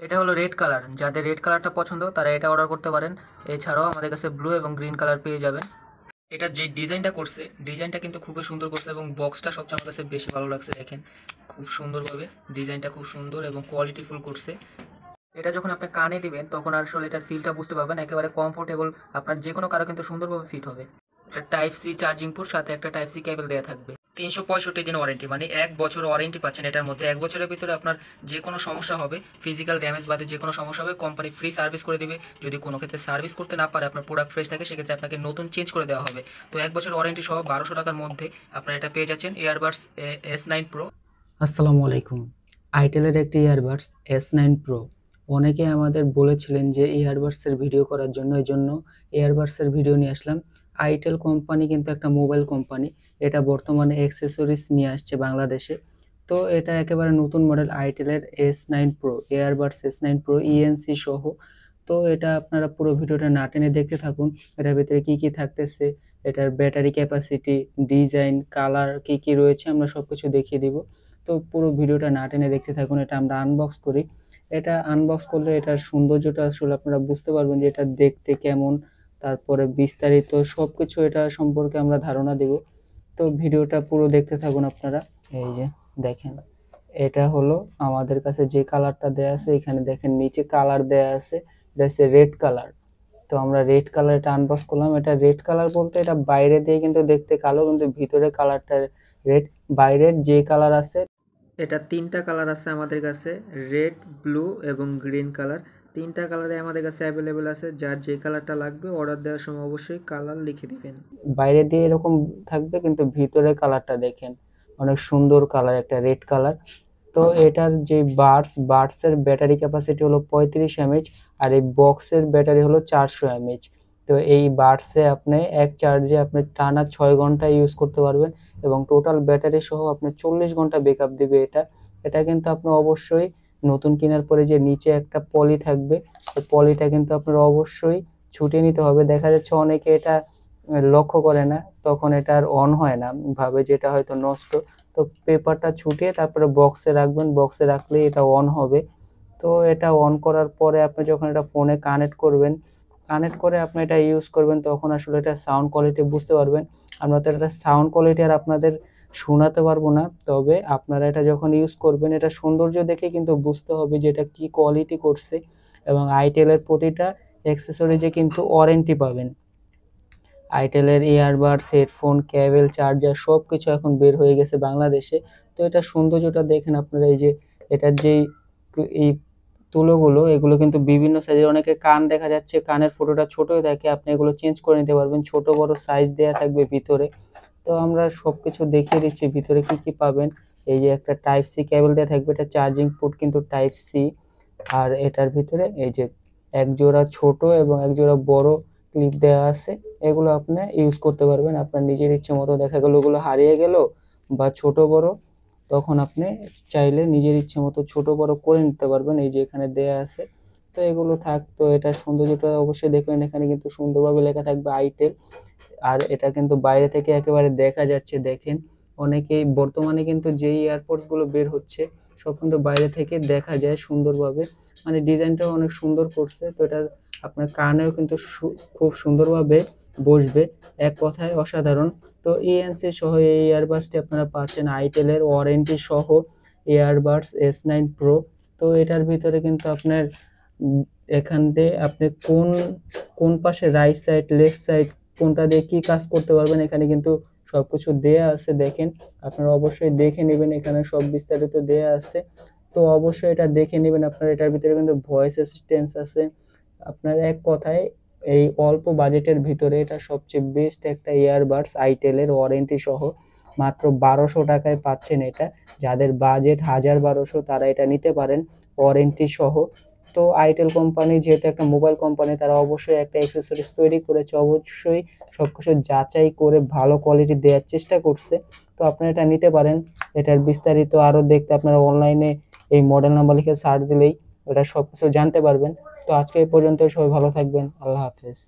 এটা হলো red colour, যাদের রেড কালারটা পছন্দ তারা এটা অর্ডার করতে পারেন। এছাড়াও আমাদের কাছে ব্লু এবং গ্রিন কালার পেয়ে যাবেন। এটা যে ডিজাইনটা করছে, ডিজাইনটা কিন্তু খুবই সুন্দর করছে এবং বক্সটা সবচেয়ে আমার কাছে বেশি ভালো লাগছে। দেখেন খুব সুন্দরভাবে ডিজাইনটা খুব সুন্দর এবং কোয়ালিটিফুল করছে। এটা যখন আপনি কানে দিবেন তখন আসলে এটার ফিলটা বুঝতে পারবেন, একেবারে কমফোর্টেবল, আপনার যে কোনো কারো কিন্তু সুন্দরভাবে ফিট হবে। এটা টাইপ সি চার্জিং পোর্ট, সাথে একটা টাইপ সি কেবল দেওয়া থাকবে। 365 দিন ওয়ারেন্টি, মানে 1 বছর ওয়ারেন্টি পাচ্ছেন এটার মধ্যে। 1 বছরের ভিতরে আপনার যে কোনো সমস্যা হবে, ফিজিক্যাল ড্যামেজ বাদে যে কোনো সমস্যা হবে, কোম্পানি ফ্রি সার্ভিস করে দিবে। যদি কোনো ক্ষেত্রে সার্ভিস করতে না পারে, আপনার প্রোডাক্ট ফ্রেশ থাকে, সেক্ষেত্রে আপনাকে নতুন চেঞ্জ করে দেওয়া হবে। তো 1 বছর ওয়ারেন্টি সহ 1200 টাকার মধ্যে আপনারা এটা পেয়ে যাচ্ছেন, ইয়ারবাডস S9 Pro। আসসালামু আলাইকুম। আইটেলের একটি ইয়ারবাডস S9 Pro। অনেকে আমাদের বলেছিলেন যে ইয়ারবাডসের ভিডিও করার জন্য, এই জন্য ইয়ারবাডসের ভিডিও নিয়ে আসলাম। আইটেল কোম্পানি কিন্তু একটা মোবাইল কোম্পানি, এটা বর্তমানে অ্যাক্সেসরিজ নিয়ে আসছে বাংলাদেশে। তো এটা একেবারে নতুন মডেল আইটেলের S9 Pro, earbuds S9 Pro ENC সহ। তো এটা আপনারা পুরো ভিডিওটা না টেনে দেখতে থাকুন, এটার ভিতরে কি কি থাকতেছে, এটার ব্যাটারি ক্যাপাসিটি, ডিজাইন, কালার কি কি রয়েছে আমরা সবকিছু দেখিয়ে দিব। তো পুরো ভিডিওটা না টেনে দেখতে থাকুন। এটা আমরা আনবক্স করি। এটা আনবক্স করলে এটার সৌন্দর্যটা আসলে আপনারা বুঝতে পারবেন যে এটা দেখতে কেমন, তারপরে বিস্তারিত সবকিছু এটা সম্পর্কে আমরা ধারণা দেব। তো ভিডিওটা পুরো দেখতে থাকুন আপনারা। এই যে দেখেন, এটা হলো আমাদের কাছে যে কালারটা দেয়া আছে, এখানে দেখেন নিচে কালার দেয়া আছে, এটা হচ্ছে রেড কালার। তো আমরা রেড কালার এটা আনবক্স করলাম। এটা রেড কালার বলতে এটা বাইরে দিয়ে কিন্তু দেখতে কালো, কিন্তু ভিতরে কালারটা রেড। বাইরের যে কালার আছে, এটা তিনটা কালার আছে আমাদের কাছে, রেড, ব্লু এবং গ্রিন কালার। তিনটা কালারে আমাদের কাছে অ্যাভেলেবেল আছে। যার যে কালারটা লাগবে অর্ডার দেওয়ার সময় অবশ্যই কালার লিখে দিবেন। বাইরে দিয়ে এরকম থাকবে, কিন্তু ভিতরে কালারটা দেখেন অনেক সুন্দর কালার, একটা রেড কালার। তো এটার যে বাডসের ব্যাটারি ক্যাপাসিটি হলো 35 mAh, আর এই বক্সের ব্যাটারি হলো 400 mAh। তো এই বাডসে আপনি এক চার্জে আপনি টানা 6 ঘন্টা ইউজ করতে পারবেন এবং টোটাল ব্যাটারি সহ আপনি 40 ঘন্টা ব্যাকআপ দিবে এটা। এটা কিন্তু আপনি অবশ্যই নতুন কেনার পরে যে নিচে একটা পলি থাকবে, ওই পলিটা কিন্তু আপনার অবশ্যই ছুটিয়ে নিতে হবে। দেখা যাচ্ছে অনেকে এটা লক্ষ্য করে না, তখন এটা আর অন হয় না, ভাবে যে এটা হয়তো নষ্ট। তো পেপারটা ছুটিয়ে তারপরে বক্সে রাখবেন, বক্সে রাখলেই এটা অন হবে। তো এটা অন করার পরে আপনি যখন এটা ফোনে কানেক্ট করবেন, কানেক্ট করে আপনি এটা ইউজ করবেন, তখন আসলে এটা সাউন্ড কোয়ালিটি বুঝতে পারবেন। আমরা তো এটা সাউন্ড কোয়ালিটি আর আপনাদের শোনাতে পারবো না, তবে আপনারা এটা যখন ইউজ করবেন এটা সৌন্দর্য দেখে কিন্তু বুঝতে হবে যে এটা কি কোয়ালিটি করছে। এবং আইটেলের প্রতিটা অ্যাক্সেসরিজে কিন্তু ওয়ারেন্টি পাবেন। আইটেলের ইয়ারবাডস, হেডফোন, কেবল, চার্জার সবকিছু এখন বের হয়ে গেছে বাংলাদেশে। তো এটা সৌন্দর্যটা দেখেন আপনারা, এই যে এটার যেই এই তুলোগুলো, এগুলো কিন্তু বিভিন্ন সাইজের। অনেকে কান দেখা যাচ্ছে কানের ফটোটা ছোট হয়ে থাকে, আপনি এগুলো চেঞ্জ করে নিতে পারবেন, ছোট বড় সাইজ দেয়া থাকবে ভিতরে। তো আমরা সবকিছু দেখিয়ে দিচ্ছি ভিতরে কি কি পাবেন। এই যে একটা টাইপ সি কেবল দেয়া থাকবে, এটা চার্জিং পোর্ট কিন্তু টাইপ সি। আর এটার ভিতরে এই যে এক জোড়া ছোট এবং এক জোড়া বড় ক্লিপ দেওয়া আছে। এগুলো আপনি ইউজ করতে পারবেন আপনার নিজের ইচ্ছে মতো। দেখা গেল ওগুলো হারিয়ে গেল বা ছোট বড়, তখন আপনি চাইলে নিজের ইচ্ছে মতো ছোট বড় করে নিতে পারবেন, এই যে এখানে দেয়া আছে। তো এগুলো থাক। তো এটার সৌন্দর্যটা অবশ্যই দেখবেন, এখানে কিন্তু সুন্দরভাবে লেখা থাকবে আইটেল। আর এটা কিন্তু বাইরে থেকে একেবারে দেখা যাচ্ছে, দেখেন অনেকেই বর্তমানে কিন্তু যেই এয়ারপডস গুলো বের হচ্ছে সব কিন্তু বাইরে থেকে দেখা যায় সুন্দরভাবে, মানে ডিজাইনটাও অনেক সুন্দর করছে। তো এটা আপনার কানেও কিন্তু খুব সুন্দরভাবে বসবে, এক কথায় অসাধারণ। তো ইএনসি সহ এই ইয়ারবাডসটি আপনারা পাচ্ছেন আইটেলের ওয়ারেন্টি সহ, ইয়ারবাডস S9 Pro। তো এটার ভিতরে কিন্তু আপনার এখান দিয়ে আপনি কোন কোন পাশে, রাইট সাইড, লেফট সাইড, কোনটা দিয়ে কি কাজ করতে পারবেন এখানে কিন্তু সবকিছু দেয়া আছে। দেখেন আপনারা অবশ্যই দেখে নেবেন, এখানে সব বিস্তারিত দেয়া আছে। তো অবশ্যই এটা দেখে নেবেন আপনারা। এটার ভিতরে কিন্তু ভয়েস অ্যাসিস্ট্যান্স আছে। আপনার এক কথায় এই অল্প বাজেটের ভিতরে এটা সবচেয়ে বেস্ট একটা ইয়ারবাডস, আইটেলের ওয়ারেন্টি সহ। মাত্র 1200 টাকায় পাচ্ছেন এটা। যাদের বাজেট 1000-1200 তারা এটা নিতে পারেন ওয়ারেন্টি সহ। তো আইটেল কোম্পানি যেহেতু একটা মোবাইল কোম্পানি, তারা অবশ্যই একটা অ্যাক্সেসরিজ তৈরি করেছে, অবশ্যই সবকিছু যাচাই করে ভালো কোয়ালিটি দেওয়ার চেষ্টা করছে। তো আপনারা এটা নিতে পারেন। এটার বিস্তারিত আরো দেখতে আপনারা অনলাইনে এই মডেল নাম্বার লিখে সার্চ দিলেই এটা সবকিছু জানতে পারবেন। তো আজকে এই পর্যন্ত, সবাই ভালো থাকবেন, আল্লাহ হাফেজ।